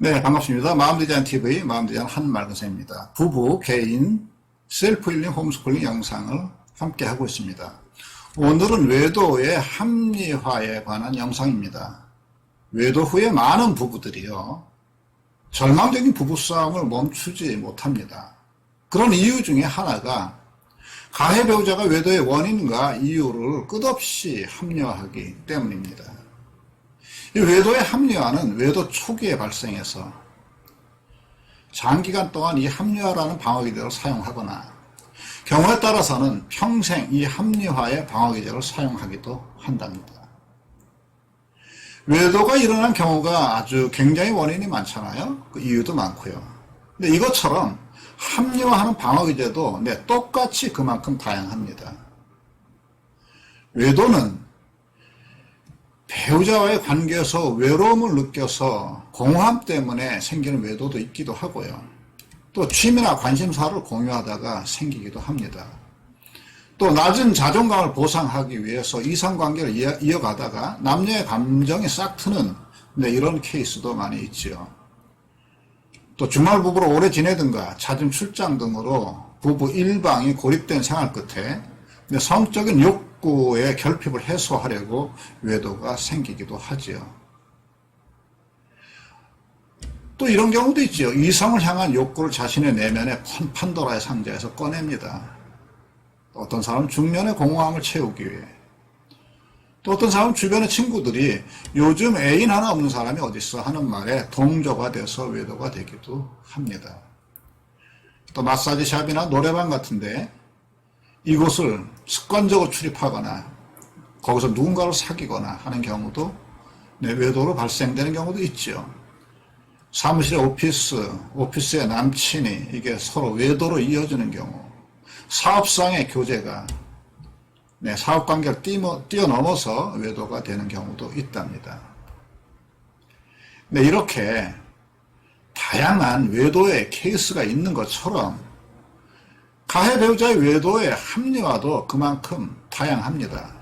네, 반갑습니다. 마음디자인TV 마음디자인 한말근생입니다. 부부, 개인, 셀프힐링, 홈스쿨링 영상을 함께 하고 있습니다. 오늘은 외도의 합리화에 관한 영상입니다. 외도 후에 많은 부부들이요, 절망적인 부부싸움을 멈추지 못합니다. 그런 이유 중에 하나가 가해 배우자가 외도의 원인과 이유를 끝없이 합리화하기 때문입니다. 이 외도의 합리화는 외도 초기에 발생해서 장기간 동안 이 합리화라는 방어기제를 사용하거나 경우에 따라서는 평생 이 합리화의 방어기제를 사용하기도 한답니다. 외도가 일어난 경우가 아주 굉장히 원인이 많잖아요. 그 이유도 많고요. 근데 이것처럼 합리화하는 방어기제도 똑같이 그만큼 다양합니다. 외도는 배우자와의 관계에서 외로움을 느껴서 공허함 때문에 생기는 외도도 있기도 하고요. 또 취미나 관심사를 공유하다가 생기기도 합니다. 또 낮은 자존감을 보상하기 위해서 이성관계를 이어가다가 남녀의 감정이 싹 트는 이런 케이스도 많이 있죠. 또 주말 부부로 오래 지내든가 잦은 출장 등으로 부부 일방이 고립된 생활 끝에 성적인 욕구의 결핍을 해소하려고 외도가 생기기도 하지요. 또 이런 경우도 있죠. 이성을 향한 욕구를 자신의 내면의 판도라의 상자에서 꺼냅니다. 또 어떤 사람은 중년의 공허함을 채우기 위해, 또 어떤 사람은 주변의 친구들이 요즘 애인 하나 없는 사람이 어딨어 하는 말에 동조가 돼서 외도가 되기도 합니다. 또 마사지샵이나 노래방 같은데 이곳을 습관적으로 출입하거나 거기서 누군가를 사귀거나 하는 경우도 외도로 발생되는 경우도 있죠. 사무실의 오피스의 남친이 이게 서로 외도로 이어지는 경우, 사업상의 교제가 사업관계를 뛰어넘어서 외도가 되는 경우도 있답니다. 이렇게 다양한 외도의 케이스가 있는 것처럼 가해 배우자의 외도의 합리화도 그만큼 다양합니다.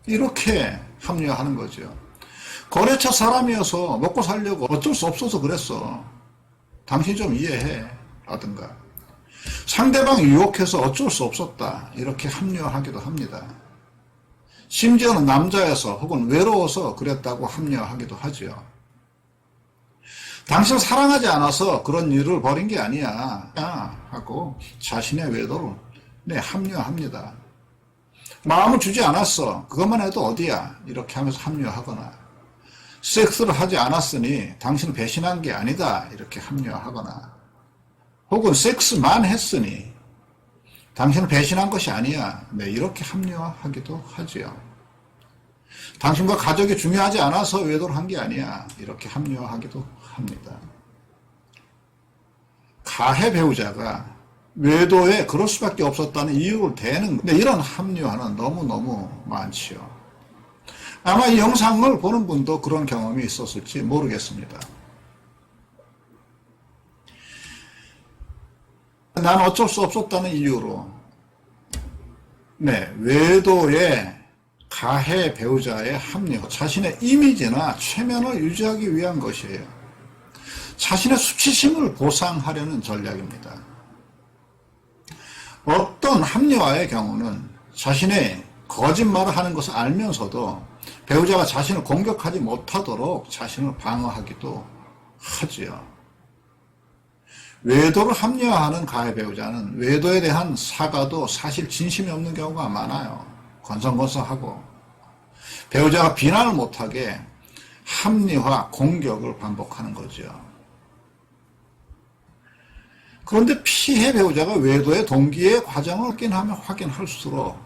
이렇게 합리화하는 거죠. 거래처 사람이어서 먹고 살려고 어쩔 수 없어서 그랬어. 당신 좀 이해해. 라든가. 상대방이 유혹해서 어쩔 수 없었다. 이렇게 합리화하기도 합니다. 심지어는 남자여서 혹은 외로워서 그랬다고 합리화하기도 하죠. 당신을 사랑하지 않아서 그런 일을 벌인 게 아니야 하고 자신의 외도를 합리화합니다. 마음을 주지 않았어. 그것만 해도 어디야. 이렇게 하면서 합리화하거나, 섹스를 하지 않았으니 당신을 배신한 게 아니다. 이렇게 합리화하거나, 혹은 섹스만 했으니 당신을 배신한 것이 아니야. 이렇게 합리화하기도 하지요. 당신과 가족이 중요하지 않아서 외도를 한 게 아니야. 이렇게 합리화하기도 합니다. 가해 배우자가 외도에 그럴 수밖에 없었다는 이유를 대는 이런 합리화는 너무너무 많지요. 아마 이 영상을 보는 분도 그런 경험이 있었을지 모르겠습니다. 난 어쩔 수 없었다는 이유로 외도에 가해 배우자의 합리화, 자신의 이미지나 체면을 유지하기 위한 것이에요. 자신의 수치심을 보상하려는 전략입니다. 어떤 합리화의 경우는 자신의 거짓말을 하는 것을 알면서도 배우자가 자신을 공격하지 못하도록 자신을 방어하기도 하지요. 외도를 합리화하는 가해 배우자는 외도에 대한 사과도 사실 진심이 없는 경우가 많아요. 건성건성하고 배우자가 비난을 못하게 합리화, 공격을 반복하는 거죠. 그런데 피해 배우자가 외도의 동기의 과정을 확인할수록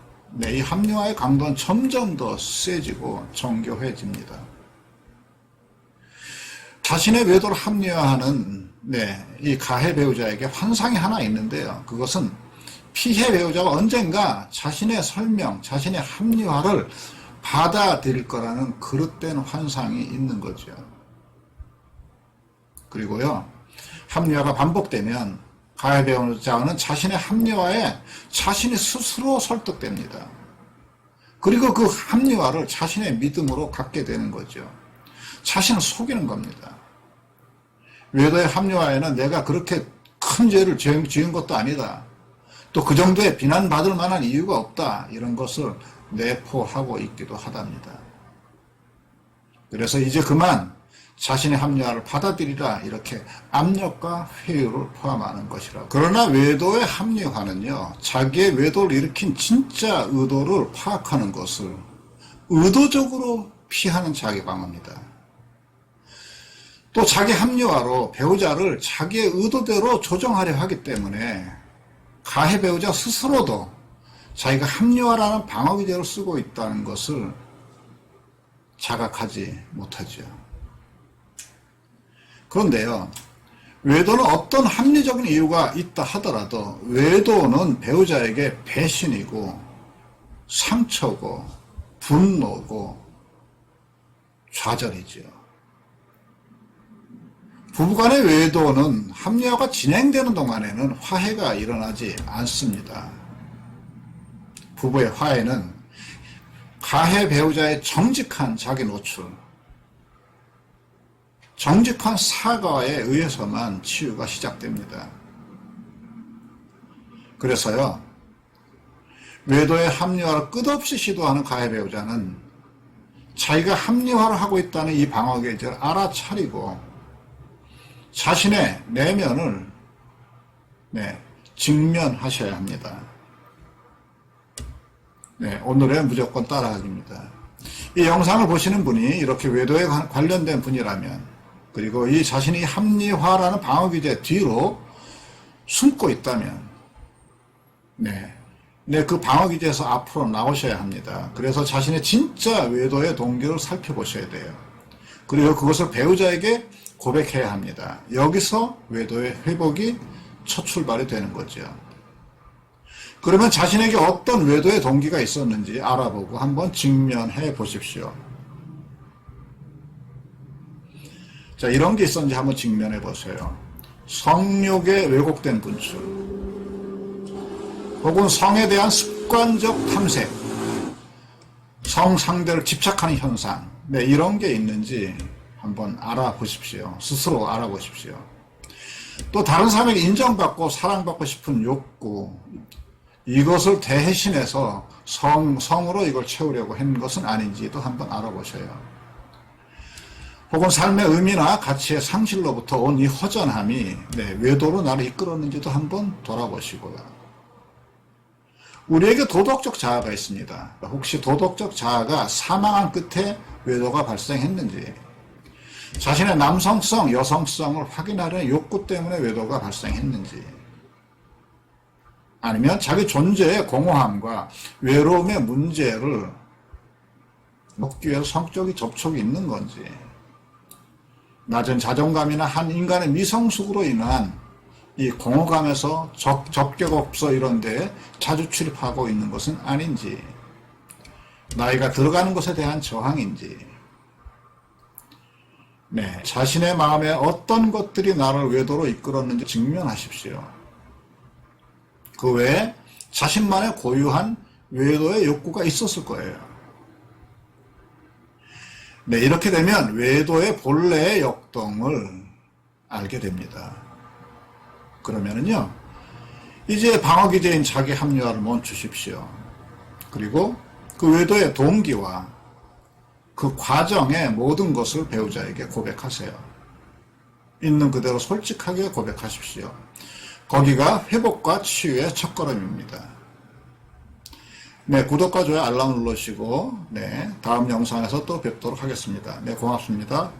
이 합리화의 강도는 점점 더 세지고 정교해집니다. 자신의 외도를 합리화하는 이 가해 배우자에게 환상이 하나 있는데요. 그것은 피해 배우자가 언젠가 자신의 설명, 자신의 합리화를 받아들일 거라는 그릇된 환상이 있는 거죠. 그리고요, 합리화가 반복되면 가해 배우자는 자신의 합리화에 자신이 스스로 설득됩니다. 그리고 그 합리화를 자신의 믿음으로 갖게 되는 거죠. 자신을 속이는 겁니다. 외도의 합리화에는 내가 그렇게 큰 죄를 지은 것도 아니다. 또 그 정도의 비난받을 만한 이유가 없다. 이런 것을 내포하고 있기도 하답니다. 그래서 이제 그만 자신의 합리화를 받아들이라 이렇게 압력과 회유를 포함하는 것이라. 그러나 외도의 합리화는요, 자기의 외도를 일으킨 진짜 의도를 파악하는 것을 의도적으로 피하는 자기 방어입니다. 또 자기 합리화로 배우자를 자기의 의도대로 조정하려 하기 때문에 가해 배우자 스스로도 자기가 합리화라는 방어기제를 쓰고 있다는 것을 자각하지 못하죠. 그런데요, 외도는 어떤 합리적인 이유가 있다 하더라도 외도는 배우자에게 배신이고 상처고 분노고 좌절이죠. 부부간의 외도는 합리화가 진행되는 동안에는 화해가 일어나지 않습니다. 부부의 화해는 가해 배우자의 정직한 자기 노출, 정직한 사과에 의해서만 치유가 시작됩니다. 그래서요, 외도의 합리화를 끝없이 시도하는 가해 배우자는 자기가 합리화를 하고 있다는 이 방어계제를 알아차리고 자신의 내면을 직면하셔야 합니다. 오늘의 무조건 따라하기입니다. 이 영상을 보시는 분이 이렇게 외도에 관련된 분이라면, 그리고 이 자신이 합리화라는 방어기제 뒤로 숨고 있다면, 그 방어기제에서 앞으로 나오셔야 합니다. 그래서 자신의 진짜 외도의 동기를 살펴보셔야 돼요. 그리고 그것을 배우자에게 고백해야 합니다. 여기서 외도의 회복이 첫 출발이 되는 거죠. 그러면 자신에게 어떤 외도의 동기가 있었는지 알아보고 한번 직면해 보십시오. 자, 이런 게 있었는지 한번 직면해 보세요. 성욕에 왜곡된 분출, 혹은 성에 대한 습관적 탐색, 성 상대를 집착하는 현상, 이런 게 있는지 한번 알아보십시오. 스스로 알아보십시오. 또 다른 사람에게 인정받고 사랑받고 싶은 욕구, 이것을 대신해서 성으로 이걸 채우려고 한 것은 아닌지도 한번 알아보셔요. 혹은 삶의 의미나 가치의 상실로부터 온 이 허전함이 외도로 나를 이끌었는지도 한번 돌아보시고요. 우리에게 도덕적 자아가 있습니다. 혹시 도덕적 자아가 사망한 끝에 외도가 발생했는지, 자신의 남성성, 여성성을 확인하려는 욕구 때문에 외도가 발생했는지, 아니면 자기 존재의 공허함과 외로움의 문제를 먹기 위해서 성적인 접촉이 있는 건지, 낮은 자존감이나 한 인간의 미성숙으로 인한 이 공허감에서 접객업소 이런 데에 자주 출입하고 있는 것은 아닌지, 나이가 들어가는 것에 대한 저항인지, 자신의 마음에 어떤 것들이 나를 외도로 이끌었는지 직면하십시오. 그 외에 자신만의 고유한 외도의 욕구가 있었을 거예요. 이렇게 되면 외도의 본래의 역동을 알게 됩니다. 그러면은요, 이제 방어기제인 자기 합리화를 멈추십시오. 그리고 그 외도의 동기와 그 과정의 모든 것을 배우자에게 고백하세요. 있는 그대로 솔직하게 고백하십시오. 거기가 회복과 치유의 첫걸음입니다. 구독과 좋아요 알람 눌러주시고 다음 영상에서 또 뵙도록 하겠습니다. 고맙습니다.